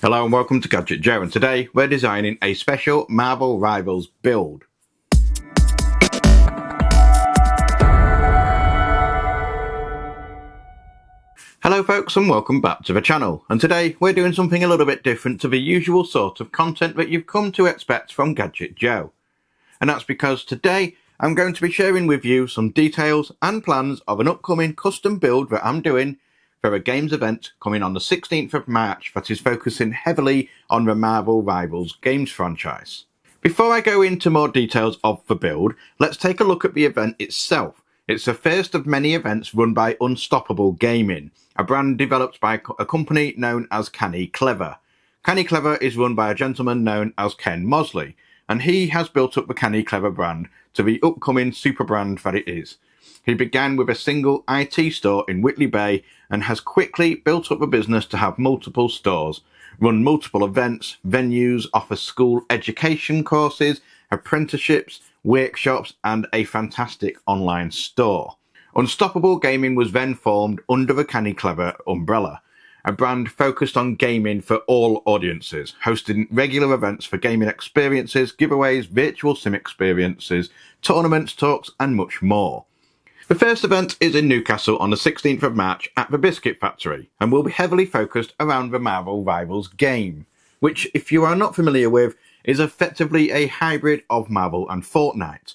Hello and welcome to Gadget Joe, and today we're designing a special Marvel Rivals build. Hello folks and welcome back to the channel, and today we're doing something a little bit different to the usual sort of content that you've come to expect from Gadget Joe. And that's because today I'm going to be sharing with you some details and plans of an upcoming custom build that I'm doing for a games event coming on the 16th of March that is focusing heavily on the Marvel Rivals games franchise. Before I go into more details of the build, let's take a look at the event itself. It's the first of many events run by Unstoppable Gaming, a brand developed by a company known as Canny Clever. Canny Clever is run by a gentleman known as Ken Mosley, and he has built up the Canny Clever brand to the upcoming super brand that it is. He began with a single IT store in Whitley Bay and has quickly built up a business to have multiple stores, run multiple events, venues, offer school education courses, apprenticeships, workshops, and a fantastic online store. Unstoppable Gaming was then formed under the Canny Clever umbrella, a brand focused on gaming for all audiences, hosting regular events for gaming experiences, giveaways, virtual sim experiences, tournaments, talks, and much more. The first event is in Newcastle on the 16th of March at the Biscuit Factory, and will be heavily focused around the Marvel Rivals game, which, if you are not familiar with, is effectively a hybrid of Marvel and Fortnite.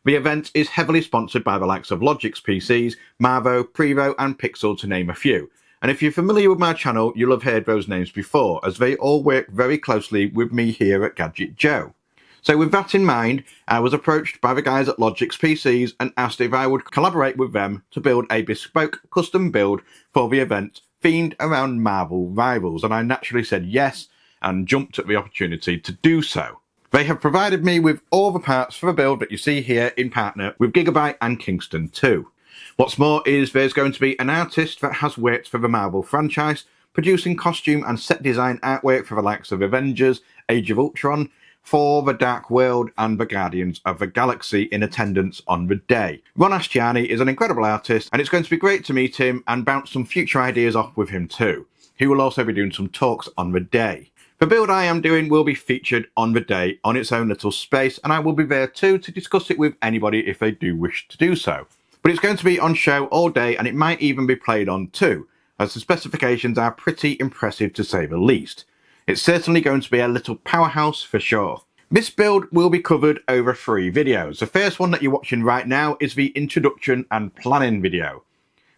The event is heavily sponsored by the likes of Logic's PCs, Marvo, Prevo, and Pixel, to name a few. And if you're familiar with my channel, you'll have heard those names before, as they all work very closely with me here at Gadget Joe. So with that in mind, I was approached by the guys at Logic's PCs and asked if I would collaborate with them to build a bespoke custom build for the event themed around Marvel Rivals, and I naturally said yes and jumped at the opportunity to do so. They have provided me with all the parts for the build that you see here in partner with Gigabyte and Kingston 2. What's more is there's going to be an artist that has worked for the Marvel franchise, producing costume and set design artwork for the likes of Avengers, Age of Ultron, For the Dark World, and the Guardians of the Galaxy in attendance on the day. Ron Astiani is an incredible artist, and it's going to be great to meet him and bounce some future ideas off with him too. He will also be doing some talks on the day. The build I am doing will be featured on the day on its own little space, and I will be there too to discuss it with anybody if they do wish to do so. But it's going to be on show all day, and it might even be played on too, as the specifications are pretty impressive to say the least. It's certainly going to be a little powerhouse for sure. This build will be covered over 3 videos. The first one that you're watching right now is the introduction and planning video.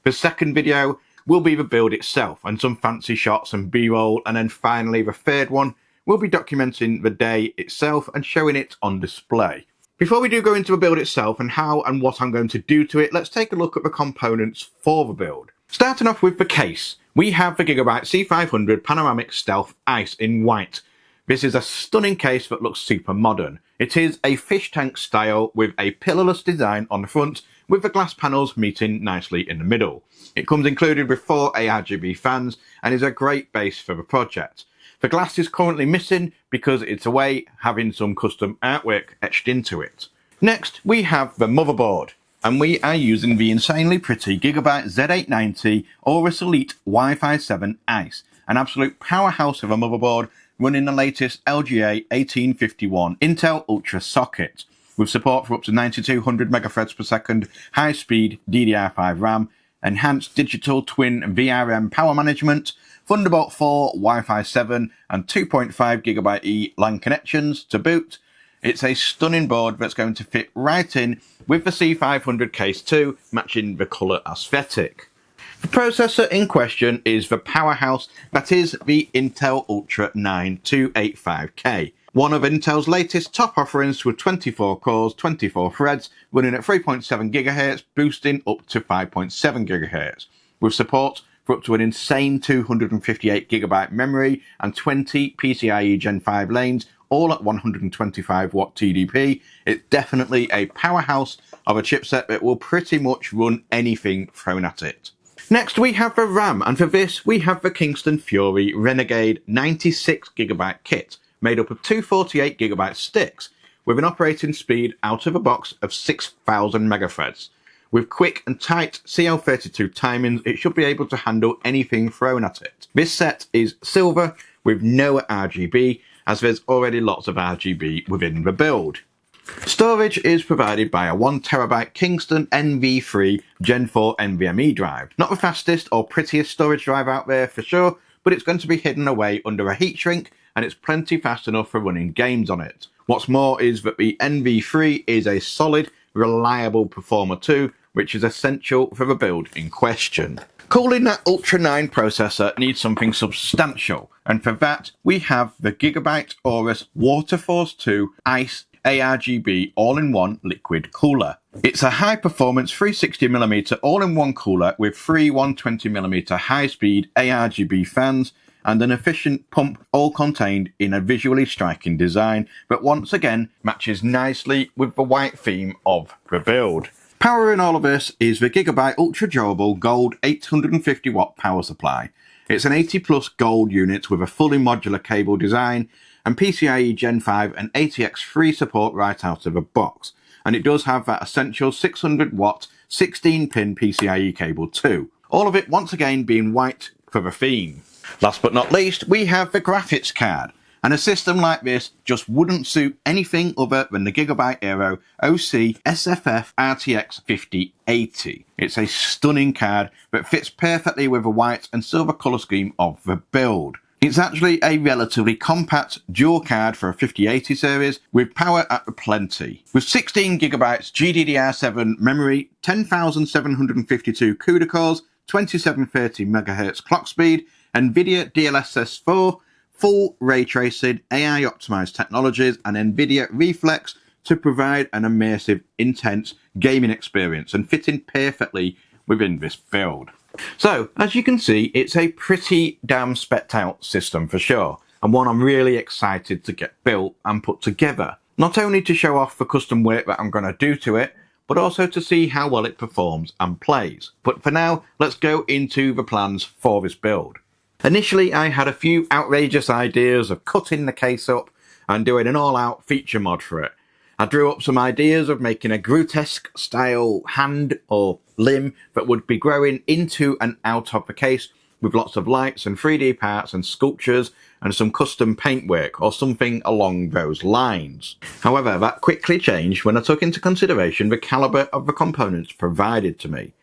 The second video will be the build itself and some fancy shots and b-roll, and then finally the third one will be documenting the day itself and showing it on display. Before we do go into the build itself and how and what I'm going to do to it, let's take a look at the components for the build. Starting off with the case, we have the Gigabyte C500 Panoramic Stealth Ice in white. This is a stunning case that looks super modern. It is a fish tank style with a pillarless design on the front, with the glass panels meeting nicely in the middle. It comes included with 4 ARGB fans and is a great base for the project. The glass is currently missing because it's away, having some custom artwork etched into it. Next, we have the motherboard, and we are using the insanely pretty Gigabyte Z890 Aorus Elite Wi-Fi 7 Ice, an absolute powerhouse of a motherboard running the latest LGA 1851 Intel Ultra socket, with support for up to 9200 MHz per second, high-speed DDR5 RAM, enhanced digital twin VRM power management, Thunderbolt 4, Wi-Fi 7, and 2.5 GB E LAN connections to boot. It's a stunning board that's going to fit right in with the C500 case too, matching the colour aesthetic. The processor in question is the powerhouse that is the Intel Ultra 9285K, one of Intel's latest top offerings with 24 cores, 24 threads, running at 3.7 GHz, boosting up to 5.7 GHz, with support for up to an insane 258 GB memory and 20 PCIe Gen 5 lanes, all at 125 watt TDP. It's definitely a powerhouse of a chipset that will pretty much run anything thrown at it. Next we have the RAM, and for this we have the Kingston Fury Renegade 96GB kit, made up of 248GB sticks, with an operating speed out of the box of 6000 megathreads. With quick and tight CL32 timings, it should be able to handle anything thrown at it. This set is silver with no RGB, as there's already lots of RGB within the build. Storage is provided by a 1TB Kingston NV3 Gen 4 NVMe drive. Not the fastest or prettiest storage drive out there for sure, but it's going to be hidden away under a heat shrink, and it's plenty fast enough for running games on it. What's more is that the NV3 is a solid, reliable performer too, which is essential for the build in question. Cooling that Ultra 9 processor needs something substantial, and for that we have the Gigabyte Aorus Waterforce 2 Ice ARGB all-in-one liquid cooler. It's a high-performance 360mm all-in-one cooler with three 120mm high-speed ARGB fans and an efficient pump, all contained in a visually striking design that once again matches nicely with the white theme of the build. Powering all of this is the Gigabyte Ultra Durable Gold 850W power supply. It's an 80+ gold unit with a fully modular cable design and PCIe Gen 5 and ATX3 support right out of the box. And it does have that essential 600W 16-pin PCIe cable too. All of it once again being white for the theme. Last but not least, we have the graphics card. And a system like this just wouldn't suit anything other than the Gigabyte Aero OC SFF RTX 5080. It's a stunning card that fits perfectly with the white and silver colour scheme of the build. It's actually a relatively compact dual card for a 5080 series with power at plenty. With 16GB GDDR7 memory, 10,752 CUDA cores, 2730MHz clock speed, NVIDIA DLSS 4, full ray tracing, AI optimized technologies, and NVIDIA Reflex to provide an immersive, intense gaming experience and fitting perfectly within this build. So, as you can see, it's a pretty damn specced out system for sure, and one I'm really excited to get built and put together. Not only to show off the custom work that I'm going to do to it, but also to see how well it performs and plays. But for now, let's go into the plans for this build. Initially, I had a few outrageous ideas of cutting the case up and doing an all-out feature mod for it. I drew up some ideas of making a grotesque style hand or limb that would be growing into and out of the case with lots of lights and 3D parts and sculptures and some custom paintwork or something along those lines. However, that quickly changed when I took into consideration the calibre of the components provided to me,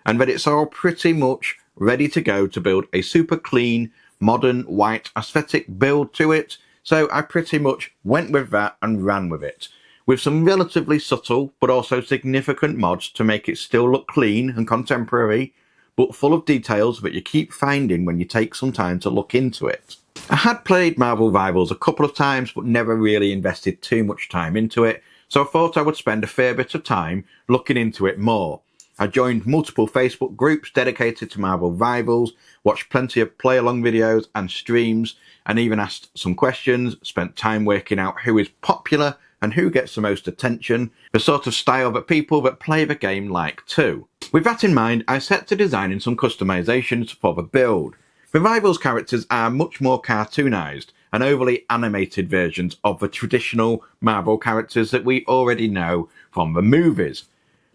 and that it's all pretty much ready to go to build a super clean, modern, white aesthetic build to it, so I pretty much went with that and ran with it, with some relatively subtle but also significant mods to make it still look clean and contemporary, but full of details that you keep finding when you take some time to look into it. I had played Marvel Rivals a couple of times but never really invested too much time into it, so I thought I would spend a fair bit of time looking into it more. I joined multiple Facebook groups dedicated to Marvel Rivals, watched plenty of play-along videos and streams, and even asked some questions, spent time working out who is popular and who gets the most attention, the sort of style that people that play the game like too. With that in mind, I set to designing some customizations for the build. The Rivals characters are much more cartoonized and overly animated versions of the traditional Marvel characters that we already know from the movies.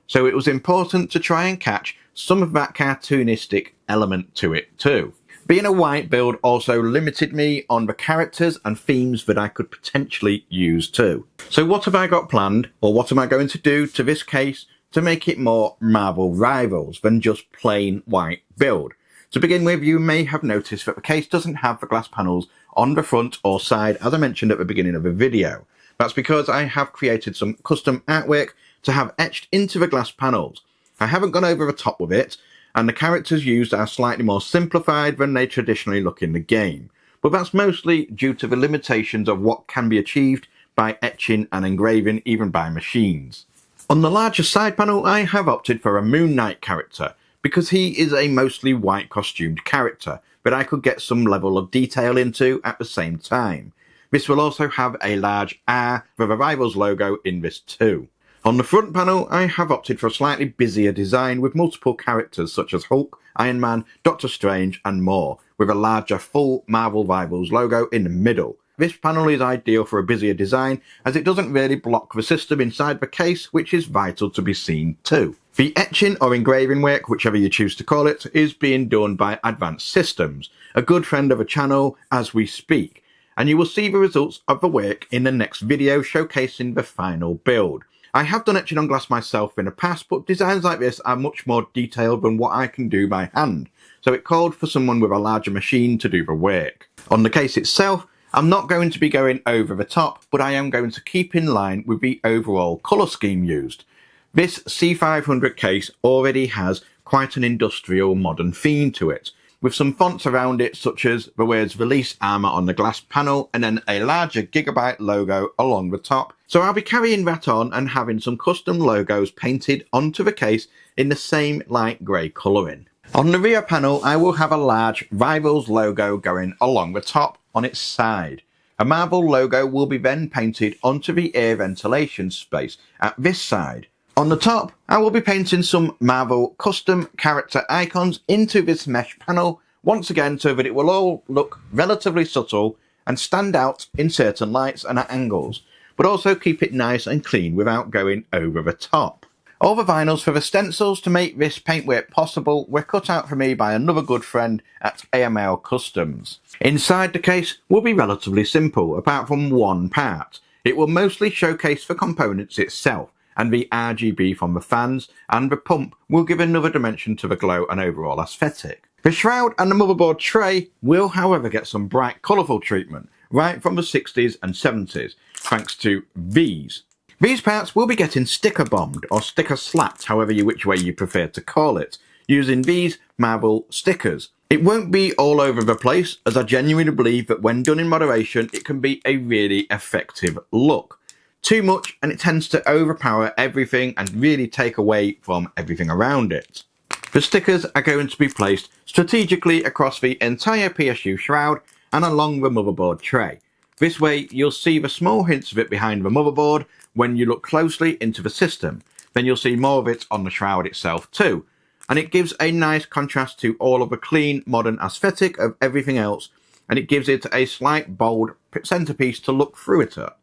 So it was important to try and catch some of that cartoonistic element to it too. Being a white build also limited me on the characters and themes that I could potentially use too. So what have I got planned, or what am I going to do to this case to make it more Marvel Rivals than just plain white build? To begin with, you may have noticed that the case doesn't have the glass panels on the front or side as I mentioned at the beginning of the video. That's because I have created some custom artwork to have etched into the glass panels. I haven't gone over the top with it, and the characters used are slightly more simplified than they traditionally look in the game, but that's mostly due to the limitations of what can be achieved by etching and engraving even by machines. On the larger side panel, I have opted for a Moon Knight character, because he is a mostly white costumed character that I could get some level of detail into at the same time. This will also have a large R for the Rivals logo in this too. On the front panel, I have opted for a slightly busier design with multiple characters such as Hulk, Iron Man, Doctor Strange and more, with a larger full Marvel Rivals logo in the middle. this panel is ideal for a busier design as it doesn't really block the system inside the case, which is vital to be seen too. The etching or engraving work, whichever you choose to call it, is being done by Advanced Systems, a good friend of the channel as we speak, and you will see the results of the work in the next video showcasing the final build. I have done etching on glass myself in the past, but designs like this are much more detailed than what I can do by hand, so it called for someone with a larger machine to do the work. On the case itself, I'm not going to be going over the top, but I am going to keep in line with the overall colour scheme used. This C500 case already has quite an industrial modern theme to it, with some fonts around it such as the words Release Armour on the glass panel and then a larger Gigabyte logo along the top. So I'll be carrying that on and having some custom logos painted onto the case in the same light grey colouring. On the rear panel I will have a large Rivals logo going along the top on its side. A Marvel logo will be then painted onto the air ventilation space at this side. On the top, I will be painting some Marvel custom character icons into this mesh panel, once again so that it will all look relatively subtle and stand out in certain lights and at angles, but also keep it nice and clean without going over the top. All the vinyls for the stencils to make this paintwork possible were cut out for me by another good friend at AML Customs. Inside the case will be relatively simple, apart from one part. It will mostly showcase the components itself, and the RGB from the fans and the pump will give another dimension to the glow and overall aesthetic. The shroud and the motherboard tray will however get some bright colourful treatment, right from the 60s and 70s, thanks to these. These parts will be getting sticker bombed or sticker slapped, which way you prefer to call it, using these Marvel stickers. It won't be all over the place, as I genuinely believe that when done in moderation it can be a really effective look. Too much and it tends to overpower everything and really take away from everything around it. The stickers are going to be placed strategically across the entire PSU shroud and along the motherboard tray. This way you'll see the small hints of it behind the motherboard when you look closely into the system. Then you'll see more of it on the shroud itself too. And it gives a nice contrast to all of the clean modern aesthetic of everything else, and it gives it a slight bold centerpiece to look through it at.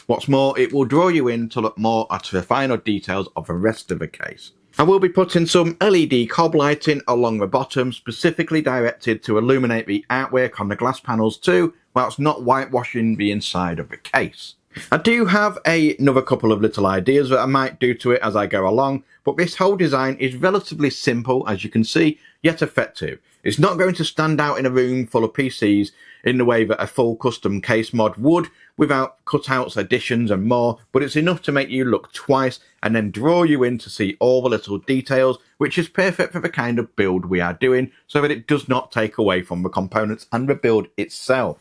What's more, it will draw you in to look more at the finer details of the rest of the case. I will be putting some LED cob lighting along the bottom, specifically directed to illuminate the artwork on the glass panels too, whilst not whitewashing the inside of the case. I do have another couple of little ideas that I might do to it as I go along, but this whole design is relatively simple, as you can see, yet effective. It's not going to stand out in a room full of PCs in the way that a full custom case mod would, without cutouts, additions and more, but it's enough to make you look twice and then draw you in to see all the little details, which is perfect for the kind of build we are doing, so that it does not take away from the components and the build itself.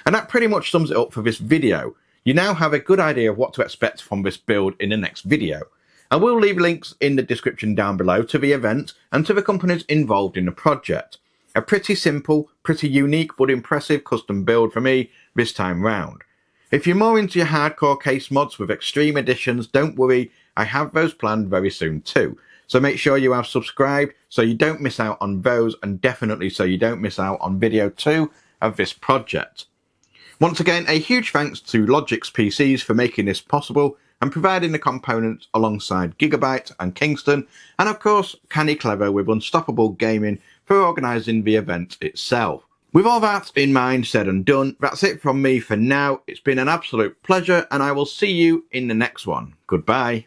And that pretty much sums it up for this video. You now have a good idea of what to expect from this build in the next video. I will leave links in the description down below to the event and to the companies involved in the project. A pretty simple, pretty unique but impressive custom build for me this time round. If you're more into your hardcore case mods with extreme editions, don't worry, I have those planned very soon too. So make sure you have subscribed so you don't miss out on those, and definitely so you don't miss out on video 2 of this project. Once again, a huge thanks to Logix PCs for making this possible and providing the components alongside Gigabyte and Kingston, and of course Canny Clever with Unstoppable Gaming for organising the event itself. With all that in mind said and done, that's it from me for now. It's been an absolute pleasure and I will see you in the next one. Goodbye.